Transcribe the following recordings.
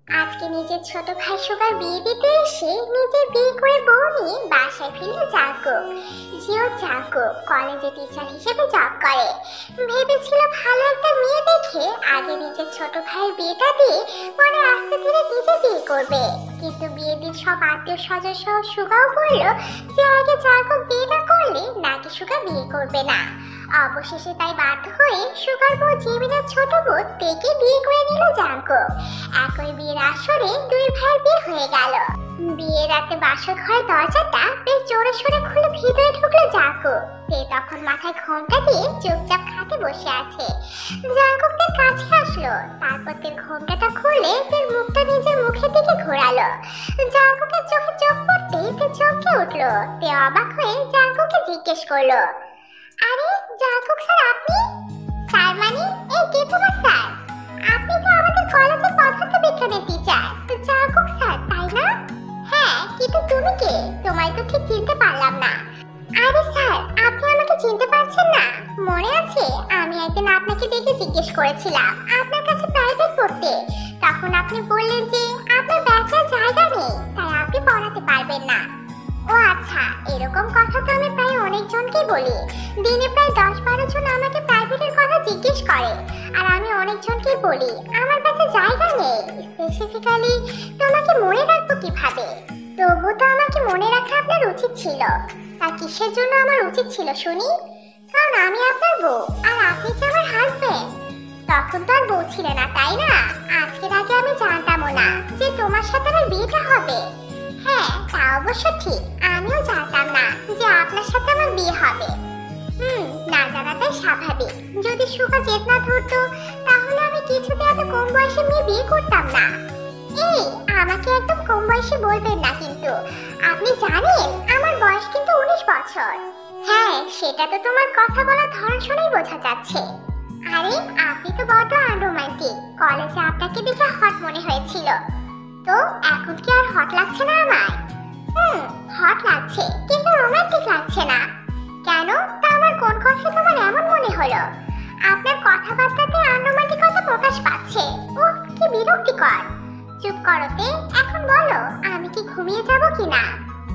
আজকে নিজের ছোট ভাই সুগার বিয়ে দিতে এসে নিজের বিয়ে করে বউ নিয়ে বাসায় ফিরে জাগো। জিও জাগো কলেজে টিচার হিসেবে জব করে। ভেবেছিল ভালো একটা মেয়ে দেখে আগে নিজের ছোট ভাইয়ের বিয়েটা দিয়ে পরে আস্তে ধীরে নিজে বিয়ে করবে। কিন্তু বিয়ের দিন সব আত্মীয় স্বজন সহ সুগাও বলল যে আগে জাগো বিয়েটা করলে নাকি সুগা বিয়ে করবে না। অবশেষে তাই বাধ্য হয়ে সুগার বউ জিমিনের ছোট বোন তেকে বিয়ে করে নিল জাগো। একই বিয়ের আসরে দুই ভাইয়ের বিয়ে হয়ে গেল। বিয়ের রাতে বাসর ঘরের দরজাটা বেশ জোরে সোরে খুলে ভিতরে ঢুকলো জাগো। তে তখন মাথায় ঘোমটা দিয়ে চুপচাপ খাটে বসে আছে। জাগো তের কাছে আসলো, তারপর তের ঘোমটাটা খুলে তের মুখটা নিজের মুখের দিকে ঘোরালো। জাগোকে চোখে চোখ পড়তে তে চমকে উঠলো। তে অবাক হয়ে জাগোকে জিজ্ঞেস করলো, আরে জাগো স্যার আপনি? স্যার মানে এই কে তোমার স্যার? আপনি তো আমাদের কলেজের পদার্থবিজ্ঞানের টিচার জাগো স্যার, তাই না? হ্যাঁ, কিন্তু তুমি কে? তোমায় তো ঠিক চিনতে পারলাম না। আরে স্যার, আপনি আমাকে চিনতে পারছেন না? মনে আছে আমি একদিন আপনাকে দেখে জিজ্ঞেস করেছিলাম আপনার কাছে প্রাইভেট পড়তে। তখন আপনি বললেন যে আপনার ব্যাচের জায়গা নেই, তাই আপনি পড়াতে পারবেন না। ও আচ্ছা, এরকম কথা তো আমি প্রায় অনেকজনকেই বলি। দিনে প্রায় 10-12 জন আমাকে প্রাইভেটের কথা জিজ্ঞেস করে, আর আমি অনেকজনকেই বলি আমার কাছে জায়গা নেই। স্পেসিফিক্যালি তোমাকে মনে রাখবো কিভাবে? তবু তো আমাকে মনে রাখা আপনার উচিত ছিল। তা কিসের জন্য আমার উচিত ছিল শুনি? কারণ আমি আপনার বউ আর আপনি যে আমার হাজবেন্ড। তখন তো আর বউ ছিল না, তাই না? আজকের আগে আমি জানতামও না যে তোমার সাথে আমার বিয়েটা হবে। হ্যাঁ, তা অবশ্য ঠিক, আমিও জানতাম না যে আপনার সাথে আমার বিয়ে হবে। না জানাটাই স্বাভাবিক। যদি সুখা জেদ না ধরতো তাহলে আমি কিছুতে এত কম বয়সে মেয়ে বিয়ে করতাম না। এই, আমাকে একদম কম বয়সে বলবেন না কিন্তু। আপনি জানেন আমার বয়স কিন্তু 19 বছর। হ্যাঁ, সেটা তো তোমার কথা বলার ধরন শুনেই বোঝা যাচ্ছে। আরে আপনি তো বড় আনরোমান্টিক। কলেজে আপনাকে দেখে হট মনে হয়েছিল, তো এখন কি আর হট লাগছে না আমায়? হট লাগছে, কিন্তু রোমান্টিক লাগছে না। কেন? তা আমার কোন কথা তোমার এমন মনে হলো? আপনার কথাবার্তাতে আনরোমান্টিকতা প্রকাশ পাচ্ছে। ওহ, কি বিরক্তিকর। চুপ করতে, এখন বলো আমি কি ঘুমিয়ে যাব কিনা?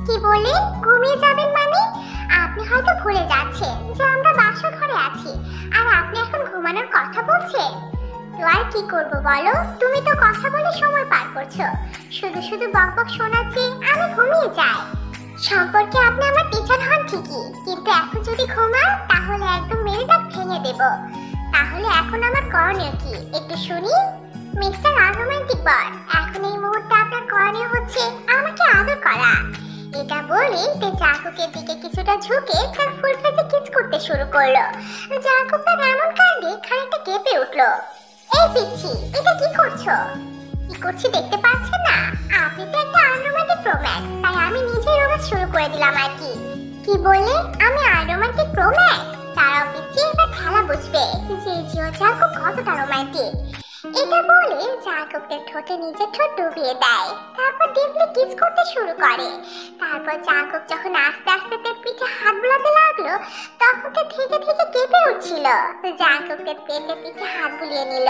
কি বলে ঘুমিয়ে যাবেন মানে? আপনি হয়তো ভুলে যাচ্ছেন যে আমরা বাসর ঘরে আছি আর আপনি এখন ঘুমানোর কথা বলছেন। তো আর কি করবো বলো? তুমি তো কথা বলে সময় পার করছো। শুধু শুধু বকবক শোনাচ্ছি, আমি ঘুমিয়ে যাই। সম্পর্কে আপনি আমার টিচার হন ঠিকই, কিন্তু এখন যদি ঘুমান তাহলে একদম মেরে দাঁত ভেঙে দেব। তাহলে এখন আমার করণীয় কি একটু শুনি? মিস্টার আনরোমান্টিক বয়, এখন এই মুহূর্তে আপনার করণীয় হচ্ছে আমাকে আদর করা। এটা বলে তে জাকুকের দিকে কিছুটা ঝুঁকে তার ফুল ফেসে কিস করতে শুরু করলো। জাকুক তার এমন কাণ্ডে খানিকটা কেঁপে উঠলো। এই পিচ্ছি, এটা কি করছো? কি করছি দেখতে পাচ্ছেন না? আপনি তো একটা আনরোমান্টিক রোম্যান্স, তাই আমি নিজেই রোম্যান্স শুরু করে দিলাম আর কি। কি বলে আমি আনরোমান্টিক রোম্যান্স? তারাও পিচ্ছি এবার খেলা বুঝবে যে জিও জাকুক কতটা রোম্যান্টিক। এটা বলে জাকুকের ঠোঁটে নিজের ঠোঁট ডুবিয়ে দেয়, তারপর ডিপলি কিস করতে শুরু করে। তারপর জাকুক যখন আস্তে আস্তে তার পিঠে হাত বুলাতে লাগলো, তখন তো থেকে থেকে কেঁপে উঠছিল। জাকুকের পেটে পিঠে হাত বুলিয়ে নিল,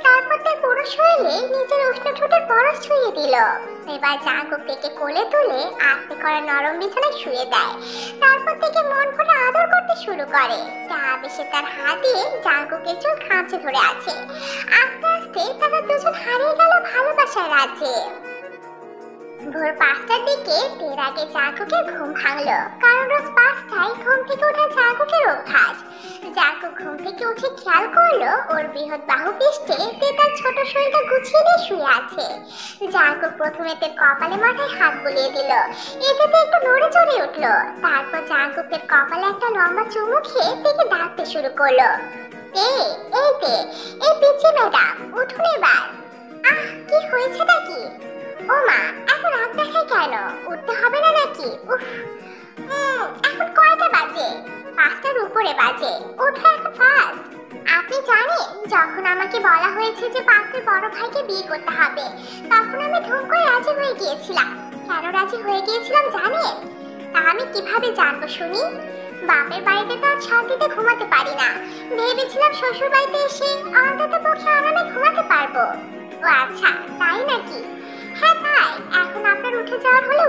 তারপর তার পুরো শরীরে নিজের উষ্ণ ঠোঁটের পরশ ছুঁয়ে দিল। এবার জাকুক থেকে কোলে তুলে আস্তে করে নরম বিছানায় শুয়ে দেয়, তারপর থেকে মন ভরে আদর করতে শুরু করে। তা বেশে তার হাত দিয়ে জাকুকের চুল খাঁচে ধরে আছে। আস্তে আস্তে তারা দুজন হারিয়ে গেল ভালোবাসার রাজ্যে। ভোর 5টার দিকে তের আগে জাকুকের ঘুম ভাঙলো, কারণ রোজ 5টায় ঘুম থেকে ওঠা জাকুকের অভ্যাস। জাকুক ঘুম থেকে উঠে খেয়াল করলো ওর বৃহৎ বাহু পৃষ্ঠে তে তার ছোট শরীরটা গুছিয়ে দিয়ে শুয়ে আছে। জাকুক প্রথমে তের কপালে মাথায় হাত বুলিয়ে দিল, এতে তো একটু নড়ে চড়ে উঠলো। তারপর জাকুকের কপালে একটা লম্বা চুমু খেয়ে তেকে ডাকতে শুরু করলো। এই পিচ্চি ম্যাডাম, উঠুন এবার। কি হয়েছে নাকি? ও মা, এত রাত দেখায় কেন? উঠতে হবে না নাকি? উফ, এখন কয়টা বাজে? 5টার উপরে বাজে। ওঠো এখন ফাস্ট। আপনি জানেন যখন আমাকে বলা হয়েছে যে পাত্রের বড় ভাইকে বিয়ে করতে হবে, তখন আমি ধুম করে রাজি হয়ে গিয়েছিলাম। কেন রাজি হয়ে গিয়েছিলাম জানেন? তা আমি কিভাবে জানবো শুনি? বাপের বাড়িতে তো আর শান্তিতে ঘুমাতে পারি না। ভেবেছিলাম শ্বশুর বাড়িতে এসে অন্তত পক্ষে আরামে ঘুমাতে পারবো। ও আচ্ছা, তাই নাকি?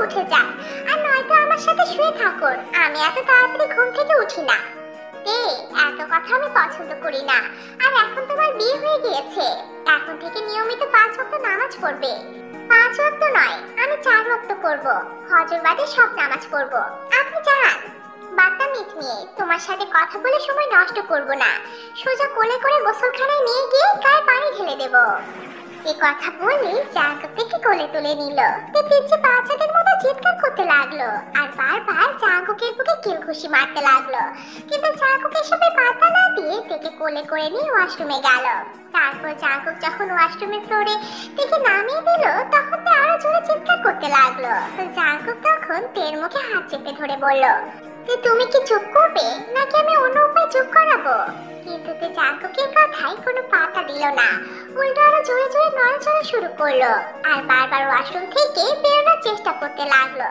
উঠে যান, আর নয়তো আমার সাথে শুয়ে থাকুন। আমি এত তাড়াতাড়ি ঘুম থেকে উঠি না। এত কথা আমি পছন্দ করি না। আর এখন তোমার বিয়ে হয়ে গিয়েছে, এখন থেকে নিয়মিত 5 ওয়াক্ত নামাজ পড়বে। 5 ওয়াক্ত নয়, আমি 4 ওয়াক্ত করব। ফজর বাদে সব নামাজ পড়ব। আপনি যান। বাদতামিজ মেয়ে, তোমার সাথে কথা বলে সময় নষ্ট করব না। সোজা কোলে করে গোসলখানায় নিয়ে গিয়ে গায়ে পানি ঢেলে দেব। এই কথা বলে জাঙ্কুক থেকে কোলে তুলে নিল। পিচ্চি বাচ্চাদের মতো চিৎকার করতে লাগলো আর বারবার জাঙ্কুকের বুকে কিলঘুষি মারতে লাগলো। কিন্তু জাঙ্কুক এসবে পাত্তা না দিয়ে তাকে কোলে করে নিয়ে ওয়াশরুমে গেল। তারপর জাঙ্কুক যখন ওয়াশরুমের ফ্লোরে তাকে নামিয়ে দিল, তখন তে আরো জোরে চিৎকার করতে লাগলো। জাঙ্কুক তখন তের মুখে হাত চেপে ধরে বলল, তুমি কি চুপ করবে নাকি আমি অন্য উপায় চুপ করাবো? কিন্তু জাঙ্কুকের কথায় কোনো পাত্তা দিল না, উল্টো আরো জোরে জোরে নড়াচড়া শুরু করলো আর বারবার ওয়াশরুম থেকে বেরোনোর চেষ্টা করতে লাগলো।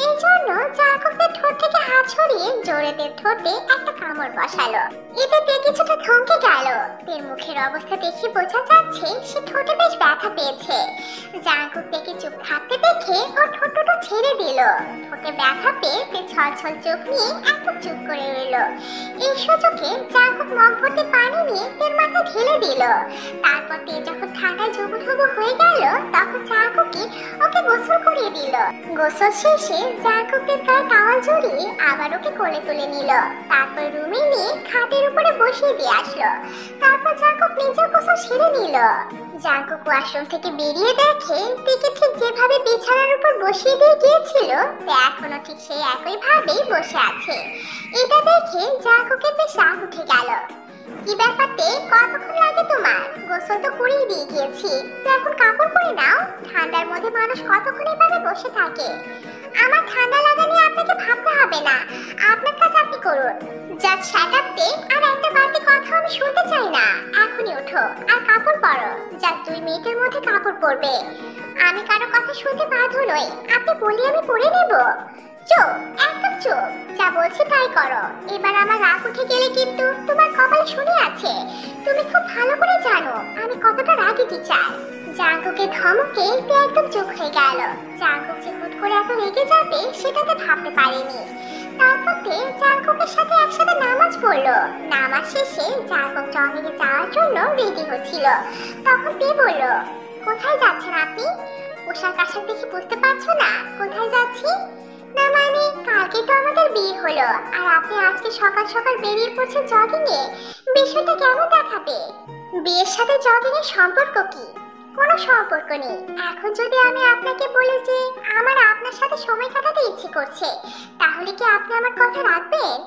এই জন্য জাঙ্কুকের ঠোঁট থেকে হাত সরিয়ে জোরে তের ঠোঁটে একটা কামড় বসালো। এতে তে কিছুটা থমকে গেল। তের মুখের অবস্থা দেখে বোঝা যাচ্ছে সে ঠোঁটে বেশ ব্যথা পেয়েছে। জাঙ্কুক থেকে চুপ থাকতে দেখে ও ঠোঁটটা ছেড়ে দিল। ঠোঁটে ব্যথা পেয়ে তে ছলছল চোখ নিয়ে একদম চুপ করে রইল। এই সুযোগে জাঙ্কুক মগ ভর্তি পানি নিয়ে তের মাথা ঢেলে দিল। তারপর তে যখন ঠান্ডায় জবুথবু হয়ে গেল, তখন জাঙ্কুকই ওকে গোসল করিয়ে দিল। গোসল শেষে জাঙ্কুকের গায়ে টাওয়াল জড়িয়ে আবার ওকে কোলে তুলে নিল। তারপর রুমে নিয়ে খাটের উপরে বসিয়ে দিয়ে আসলো। তারপর জাঙ্কুক নিজের গোসল সেরে নিল। জাঙ্কুক ওয়াশরুম থেকে বেরিয়ে দেখে টিকে ঠিক যেভাবে বিছানার উপর বসিয়ে দিয়ে গিয়েছিল তে এখনো ঠিক সেই একই ভাবেই বসে আছে। এটা দেখে জাঙ্কুকের বেশ রাগ উঠে গেল। কি ব্যাপারতে, কতক্ষণ লাগে তোমার? গোসল তো করেই দিয়ে গিয়েছি, তো এখন কাপড় পরে নাও। ঠান্ডার মধ্যে মানুষ কতক্ষণ এভাবে বসে থাকে? আমার ঠান্ডা লাগা নিয়ে আপনাকে ভাবতে হবে না, আপনার কাজ আপনি করুন। জাস্ট শাট আপ দে, আর একটা বাড়তি কথা আমি শুনতে চাই না। এখনই ওঠো আর কাপড় পরো। যা 2 মিনিটের মধ্যে কাপড় পরবে। আমি কারো কথা শুনতে বাধ্য নই, আপনি বলি আমি পরে নেব। চুপ, একদম চুপ, যা বলছি তাই করো। এবার আমার রাগ উঠে গেলে কিন্তু তোমার কপালে শুনে আছে। তুমি খুব ভালো করে জানো আমি কতটা রাগী টিচার। জাঙ্কুকের ধমকে তে একদম চুপ হয়ে গেল। জাঙ্কুক যে হুট করে এত রেগে যাবে সেটাতে ভাবতে পারেনি। তারপর তে জাঙ্কুকের সাথে একসাথে নামাজ পড়লো। নামাজ শেষে জাঙ্কুক জঙ্গলে যাওয়ার জন্য রেডি হচ্ছিল। তখন তে বলল, কোথায় যাচ্ছেন আপনি? পোশাক আশাক দেখে বুঝতে পারছো না কোথায় যাচ্ছি? না মানে, কালকে তো আমাদের বিয়ে হলো আর আপনি আজকে সকাল সকাল বেরিয়ে পড়ছেন জগিং এ। বিষয়টা কেমন দেখাবে? বিয়ের সাথে জগিং এর সম্পর্ক কি? কোনো সম্পর্ক নেই। এখন যদি আমি আপনাকে বলি যে আমার আপনার সাথে সময় কাটাতে ইচ্ছে করছে, তাহলে কি আপনি আমার কথা রাখবেন?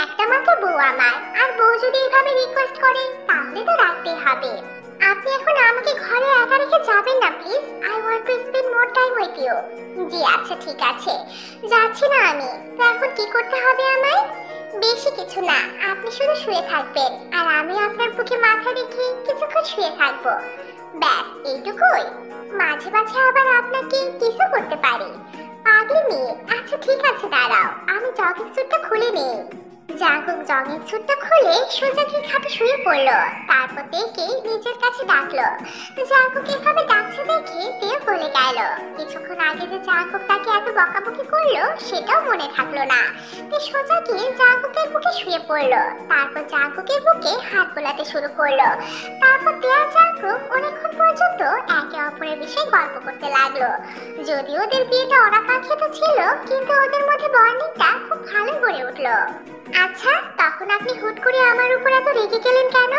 একটা মাত্র বউ আমার, আর বউ যদি এইভাবে রিকোয়েস্ট করে তাহলে তো রাখতেই হবে। আপনি এখন আমাকে ঘরে একা রেখে যাবেন না please. I want to spend more time with you. জি আচ্ছা ঠিক আছে, যাচ্ছি না আমি। তো এখন কি করতে হবে আমায়? বেশি কিছু না, আপনি শুধু শুয়ে থাকবেন আর আমি আপনার বুকে মাথা রেখে কিছুক্ষণ শুয়ে থাকবো। ব্যাস এইটুকুই। মাঝে মাঝে আবার আপনাকে কিছু করতে পারি। পাগলি মেয়ে। আচ্ছা ঠিক আছে, দাঁড়াও আমি জগিং স্যুটটা খুলে নিই। জাঙ্কুক জগিং স্যুটটা খুলে সোজা গিয়ে খাটে শুয়ে পড়লো। তারপর দেখে নিজের কাছে ডাকলো। জাঙ্কুক এভাবে ডাকছে দেখে তেও বলে গেল। কিছুক্ষণ আগে যে জাঙ্কুক তাকে এত বকাবকি করলো সেটাও মনে থাকলো না। তে সোজা গিয়ে জাঙ্কুকের বুকে শুয়ে পড়লো। তারপর জাঙ্কুকের বুকে হাত বোলাতে শুরু করলো। তারপর তেয়া জাঙ্কুক অনেকক্ষণ পর্যন্ত একে অপরের বিষয়ে গল্প করতে লাগলো। যদিও ওদের বিয়েটা অনাকাঙ্ক্ষিত ছিল, কিন্তু ওদের মধ্যে বন্ডিংটা খুব ভালো গড়ে উঠলো। আচ্ছা, তখন আপনি হুট করে আমার উপর এত রেগে গেলেন কেন?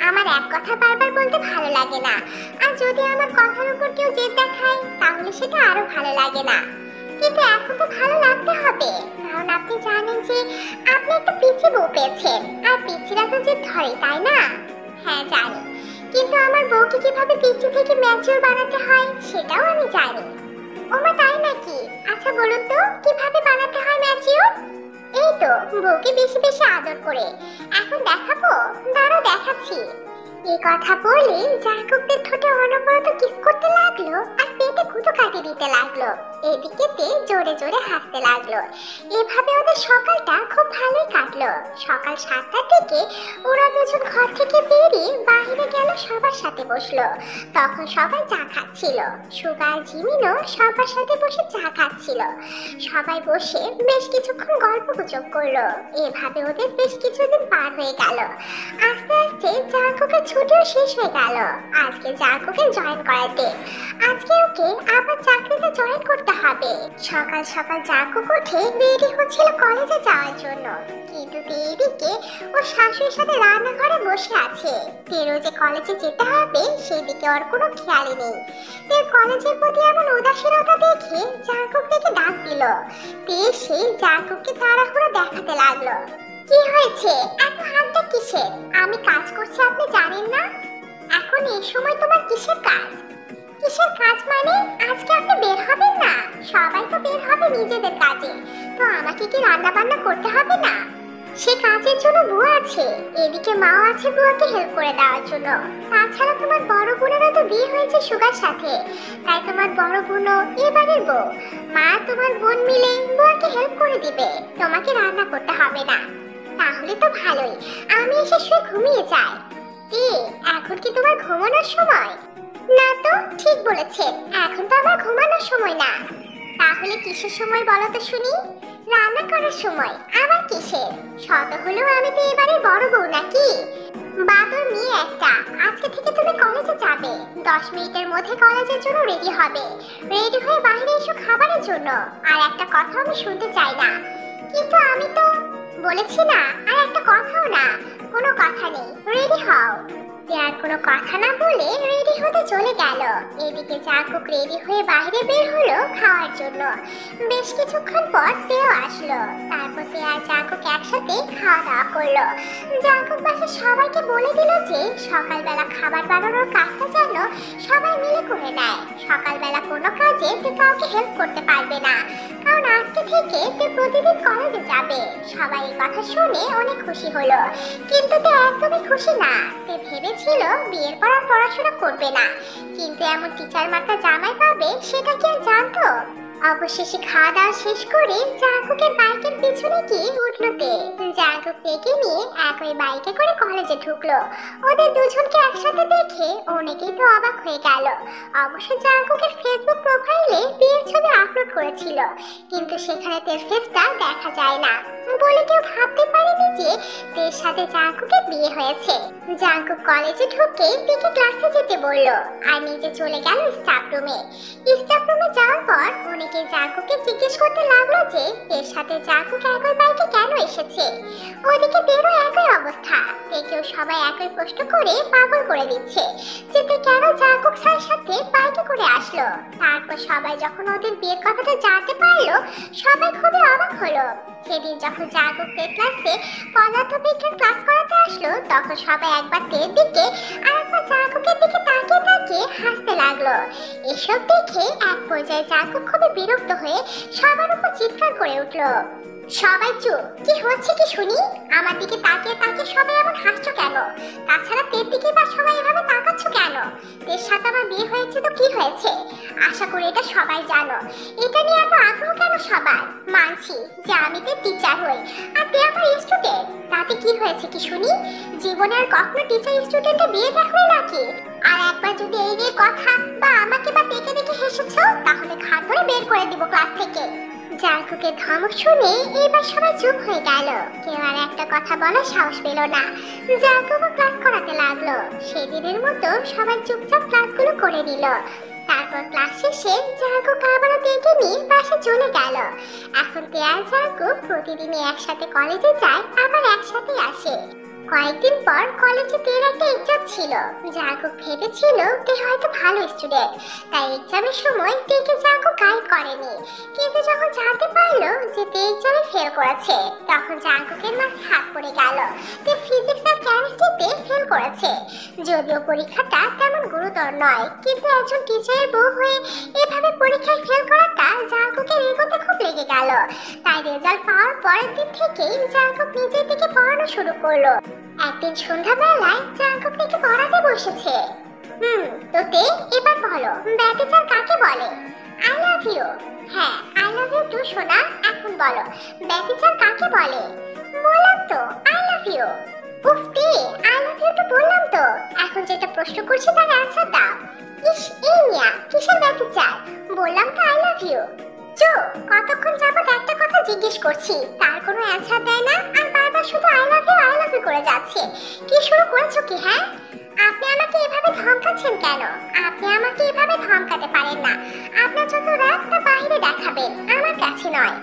আমার এক কথা বারবার বলতে ভালো লাগে না, আর যদি আমার কথার উপর কেউ জেদ দেখায় তাহলে সেটা আরো ভালো লাগে না। কিন্তু এখন তো ভালো লাগতে হবে, কারণ আপনি জানেন যে আপনি একটা পিচ্চি বউ পেয়েছেন, আর পিচ্চিরা তো জেদ ধরে, তাই না? হ্যাঁ জানি, কিন্তু আমার বউকে কিভাবে পিচ্চি থেকে ম্যাচিওর বানাতে হয় সেটাও আমি জানি। ওমা তাই নাকি? আচ্ছা বলুন তো কিভাবে বানাতে হয় ম্যাচিওর? এই তো বউকে বেশি বেশি আদর করে। এখন দেখাবো, দাঁড়াও দেখাচ্ছি। এই কথা বলে জাঙ্কুকের ঠোঁটে অনবরত কিস করতে লাগলো আর পেটে গুঁতো কাটিয়ে দিতে লাগলো। এদিকে তে জোরে জোরে হাসতে লাগলো। এভাবে ওদের সকালটা খুব ভালোই কাটলো। সকাল 7টা থেকে ওরা দুজন ঘর থেকে বেরিয়ে বাইরে গেল, সবার সাথে বসলো। তখন সবাই চা খাচ্ছিল। সুগার জিমিনও সবার সাথে বসে চা খাচ্ছিল। সবাই বসে বেশ কিছুক্ষণ গল্প গুজব করলো। এভাবে ওদের বেশ কিছুদিন পার হয়ে গেল। আস্তে আস্তে জাঙ্কুকের ছুটিও শেষ হয়ে গেল। আজকে জাঙ্কুকে জয়েন করাতে, আজকে ওকে আবার চাকরিতে জয়েন করতে হবে। সকাল সকাল জাঙ্কুক উঠে রেডি হচ্ছিল কলেজে যাওয়ার জন্য, কিন্তু এদিকে ও শাশুড়ির সাথে রান্নাঘরে বসে আছে। তেরো যে কলেজে যেতে হবে সেদিকে ওর কোনো খেয়ালই নেই। তের কলেজের প্রতি এমন উদাসীনতা দেখে জাঙ্কুক থেকে ডাক দিল। তে সে জাঙ্কুককে তাড়াহুড়ো দেখাতে লাগলো। কি হয়েছে, এত হাতটা কিসের? আমি কাজ করছি আপনি জানেন না? এখন এই সময় তোমার কিসের কাজ? কিসের কাজ মানে? আজকে আপনি বের হবেন না? সবাই তো বের হবে নিজেদের কাজে, তো আমাকে কি রান্না বান্না করতে হবে না? সে কাজের জন্য বুয়া আছে, এদিকে মাও আছে বুয়াকে হেল্প করে দেওয়ার জন্য। তাছাড়া তোমার বড় বোনেরও তো বিয়ে হয়েছে সুগার সাথে, তাই তোমার বড় বোনও এবারের বউ। মা তোমার বোন মিলে বুয়াকে হেল্প করে দিবে, তোমাকে রান্না করতে হবে না। তাহলে তো ভালোই, আমি এসে শুয়ে ঘুমিয়ে যাই। এখন কি তোমার ঘুমানোর সময়? না তো, ঠিক বলেছেন, এখন তো আমার ঘুমানোর সময় না। তাহলে কিসের সময় বলো তো শুনি? রান্না করার সময়। আবার কিসের? শত হলেও আমি তো এবারে বড় বউ নাকি? বাদর মেয়ে একটা, আজকে থেকে তুমি কলেজে যাবে। 10 মিনিটের মধ্যে কলেজের জন্য রেডি হবে। রেডি হয়ে বাইরে এসো খাবারের জন্য। আর একটা কথা আমি শুনতে চাই না। কিন্তু আমি তো বলেছি না, আর একটা কথাও না। কোনো কথা নেই, রেডি হও। আর কোনো কথা না বলে রেডি হতে চলে গেল। এদিকে জাঙ্কুক রেডি হয়ে বাইরে বের হলো খাওয়ার জন্য। বেশ কিছুক্ষণ পর তেও আসলো। তারপর তে আর জাঙ্কুক একসাথে খাওয়া দাওয়া করলো। জাঙ্কুক বাসার সবাইকে বলে দিল যে সকালবেলা খাবার বানানোর কাজটা যেন সবাই মিলে করে নেয়। সকালবেলা কোনো কাজে তে কাউকে হেল্প করতে পারবে না, কারণ আজকে থেকে তে প্রতিদিন কলেজে যাবে। সবাই এই কথা শুনে অনেক খুশি হলো, কিন্তু তে একদমই খুশি না। তে ভেবেছিল বিয়ের পর আর পড়াশোনা করবে না, কিন্তু এমন টিচার মার্কা জামাই পাবে সেটা কি আর জানতো? অবশেষে খাওয়া দাওয়া শেষ করে জাঙ্কুকের বাইকের পিছনে গিয়ে উঠলো তে। জাঙ্কুক তেকে নিয়ে একই বাইকে করে কলেজে ঢুকলো। ওদের দুজনকে একসাথে দেখে অনেকেই তো অবাক হয়ে গেল। অবশ্য জাঙ্কুকের ফেসবুক প্রোফাইলে বিয়ের ছবি আপলোড করেছিল, কিন্তু সেখানে তের ফেসটা দেখা যায় না বলে কেউ ভাবতে পারেনি যে তের সাথে জাঙ্কুকের বিয়ে হয়েছে। জাঙ্কুক কলেজে ঢুকে তেকে ক্লাসে যেতে বললো আর নিজে চলে গেল স্টাফ রুমে। স্টাফ রুমে যাওয়ার পর অনেকে জাঙ্কুককে জিজ্ঞেস করতে লাগলো যে এর সাথে জাঙ্কুক একই বাইকে কেন এসেছে। ওদিকে তেরও একই অবস্থা, তেকেও সবাই একই প্রশ্ন করে পাগল করে দিচ্ছে যে তে কেন জাঙ্কুক স্যারের সাথে বাইকে করে আসলো। তারপর সবাই যখন ওদের বিয়ের কথাটা জানতে পারলো সবাই খুবই অবাক হলো। সেদিন যখন জাঙ্কুক তে ক্লাসে পদার্থবিজ্ঞান ক্লাস করাতে আসলো তখন সবাই একবার তের দিকে আর একবার জাঙ্কুকের দিকে তাকিয়ে তাকিয়ে হাসতে লাগলো। এসব দেখে এক পর্যায়ে জাঙ্কুক খুবই বিরক্ত হয়ে সবার উপর চিৎকার করে উঠলো, সবাই চুপ! কি হচ্ছে কি শুনি? আমার দিকে তাকিয়ে তাকিয়ে সবাই এমন হাসছো কেন? তাছাড়া তের দিকে বা সবাই এভাবে তাকাচ্ছ কেন? তের সাথে আমার বিয়ে হয়েছে তো কি হয়েছে? আশা করি এটা সবাই জানো। এটা নিয়ে এত আগ্রহ কেন সবার? মানছি যে আমি তের টিচার হই আর তে আমার স্টুডেন্ট, তাতে কি হয়েছে কি শুনি? জীবনে আর কখনো টিচার স্টুডেন্টের বিয়ে দেখবে নাকি? আর একবার যদি এই নিয়ে কথা বা আমাকে বা তেকে দেখে হেসেছো তাহলে ঘাট ধরে বের করে দিব ক্লাস থেকে। জাঙ্কুকের ধমক শুনে এবার সবাই চুপ হয়ে গেল, কেউ আর একটা কথা বলার সাহস পেল না। জাঙ্কুকও ক্লাস করাতে লাগলো। সেদিনের মতো সবাই চুপচাপ ক্লাসগুলো করে নিল। তারপর ক্লাস শেষে জাঙ্কুক আবারও তেকে নিয়ে বাসা চলে গেল। এখন তে আর জাঙ্কুক প্রতিদিনই একসাথে কলেজে যায়, আবার একসাথে আসে। কয়েকদিন পর কলেজে তের একটা এক্সাম ছিল। জাঙ্কুক ভেবেছিল তে হয়তো ভালো স্টুডেন্ট, তাই এক্সামের সময় তেকে জাঙ্কুক গাইড করেনি। কিন্তু যখন জানতে পারলো যে তে এক্সামে ফেল করেছে তখন জাঙ্কুকের মাথায় হাত পড়ে গেল। তে ফিজিক্স আর কেমিস্ট্রিতে ফেল করেছে। যদিও পরীক্ষাটা তেমন গুরুতর নয়, কিন্তু একজন টিচারের বউ হয়ে এভাবে পরীক্ষায় ফেল করাটা জাঙ্কুকের এগোতে খুব লেগে গেল। তাই রেজাল্ট পাওয়ার পরের দিন থেকেই জাঙ্কুক নিজের দিকে পড়ানো শুরু করলো। একদিন সন্ধ্যাবেলায় জাঙ্কুক থেকে পড়াতে বসেছে। তো তে এবার বলো ব্যতিচার কাকে বলে? I love you. হ্যাঁ, আই লাভ ইউ টু সোনা। এখন বলো ব্যতিচার কাকে বলে? বললাম তো আই লাভ ইউ। উফ তে, আই লাভ ইউ তো বললাম তো, এখন যেটা প্রশ্ন করছি তার অ্যানসার দাও। ইস এই মিয়া কিসের ব্যতিচার? বললাম তো আই লাভ ইউ। চুপ, কতক্ষণ যাবত একটা কথা জিজ্ঞেস করছি, তার কোনো অ্যানসার দেয় না, আর বারবার শুধু আই লাভ ইউ করে যাচ্ছে। কি শুরু করেছো কি? হ্যাঁ, আপনি আমাকে এভাবে ধমকাচ্ছেন কেন? আপনি আমাকে এভাবে ধমকাতে পারেন না। আপনার যত রাগ তা বাইরে দেখাবেন, আমার কাছে নয়।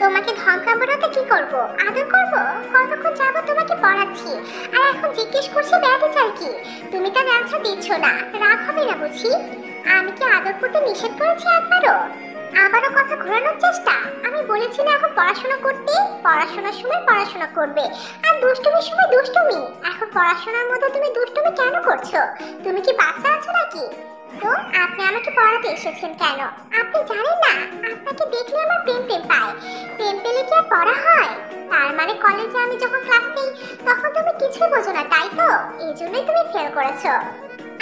তোমাকে ধমকাবো না তো কি করবো? আদর করবো? কতক্ষণ যাবত তোমাকে পড়াচ্ছি, আর এখন জিজ্ঞেস করছি ব্যতিচার কি? তুমি তার অ্যানসার দিচ্ছ না, রাগ হবে না বুঝি? আমি কি আদর করতে নিষেধ করেছি একবারও? আবারও কথা ঘোরানোর চেষ্টা? আমি বলেছি না এখন পড়াশোনা করতে, পড়াশোনার সময় পড়াশোনা করবে, আর দুষ্টুমির সময় দুষ্টুমি। এখন পড়াশোনার মধ্যে তুমি দুষ্টুমি কেন করছো? তুমি কি বাচ্চা আছো নাকি? তো আপনি আমাকে পড়াতে এসেছেন কেন? আপনি জানেন না আপনাকে দেখলে আমার প্রেম প্রেম পায়। প্রেম পেলে কি আর পড়া হয়? তার মানে কলেজে আমি যখন ক্লাস নেই তখন তুমি কিছুই বোঝো না, তাই তো? এই জন্যই তুমি ফেল করেছো।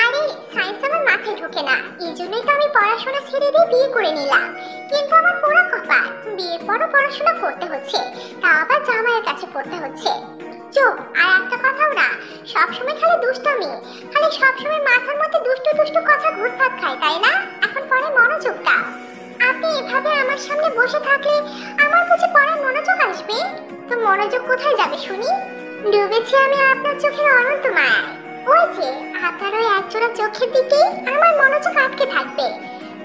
আরে সায়েন্স আমার মাথায় ঢোকে না, এই জন্যই তো আমি পড়াশোনা ছেড়ে দিয়ে বিয়ে করে নিলাম। কিন্তু আমার পোড়া কপাল, বিয়ের পরও পড়াশোনা করতে হচ্ছে, তা আবার জামাইয়ের কাছে পড়তে হচ্ছে। চুপ, আর একটা কথাও না, সবসময় খালি দুষ্টমি, খালি সবসময় মাথার মধ্যে দুষ্টু দুষ্টু কথা ঘুরপাক খায়, তাই না? এখন পরে মনোযোগ দাও। আপনি এভাবে আমার সামনে বসে থাকলে আমার কাছে পড়ার মনোযোগ আসবে? তো মনোযোগ কোথায় যাবে শুনি? ডুবেছি আমি আপনার চোখের অনন্ত মায়ায়। ওই যে আপনার ওই একজোড়া চোখের দিকেই আমার মনোযোগ আটকে থাকবে।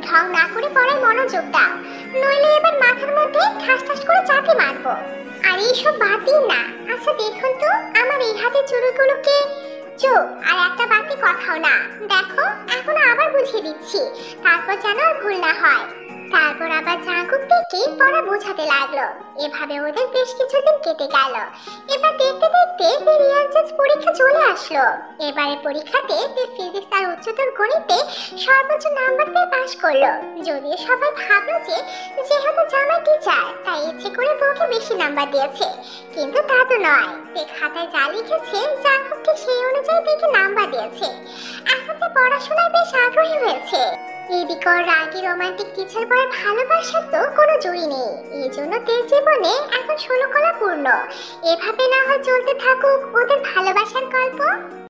ঢং না করে পড়ায় মনোযোগ দাও, নইলে এবার মাথার মধ্যে ঠাস ঠাস করে চাপে মারবো। আর এইসব বাদ দিন না। আচ্ছা দেখুন তো আমার এই হাতের চুড়িগুলোকে। চুপ, আর একটা বাকি কথাও না। দেখো এখন আবার বুঝিয়ে দিচ্ছি, তারপর যেন আর ভুল না হয়। তারপর আবার জাঙ্কুক থেকে পড়া বোঝাতে লাগলো। এভাবে ওদের বেশ কিছুদিন কেটে গেল। এবার দেখতে দেখতে রিয়াজের পরীক্ষা চলে আসলো। এবারে পরীক্ষাতে ফিজিক্স আর উচ্চতর গণিতে সর্বোচ্চ নাম্বার পেয়ে পাশ করলো। যদিও সবাই ভাবলো যে যেহেতু জামাই টিচার তাই ইচ্ছে করে বউকে বেশি নাম্বার দিয়েছে, কিন্তু তা তো নয়। খাতায় যা লিখেছে জাঙ্কুককে সেই অনুযায়ী দেখে নাম্বার দিয়েছে। এখন তো পড়াশোনায় বেশ আগ্রহী হয়েছে। এদিকে রাগী রোমান্টিক টিচার বয়ের ভালোবাসার তো কোনো জুড়ি নেই। এই জন্য তের জীবনে এখন 16 কলা পূর্ণ। এভাবে না হয় চলতে থাকুক ওদের ভালোবাসার গল্প।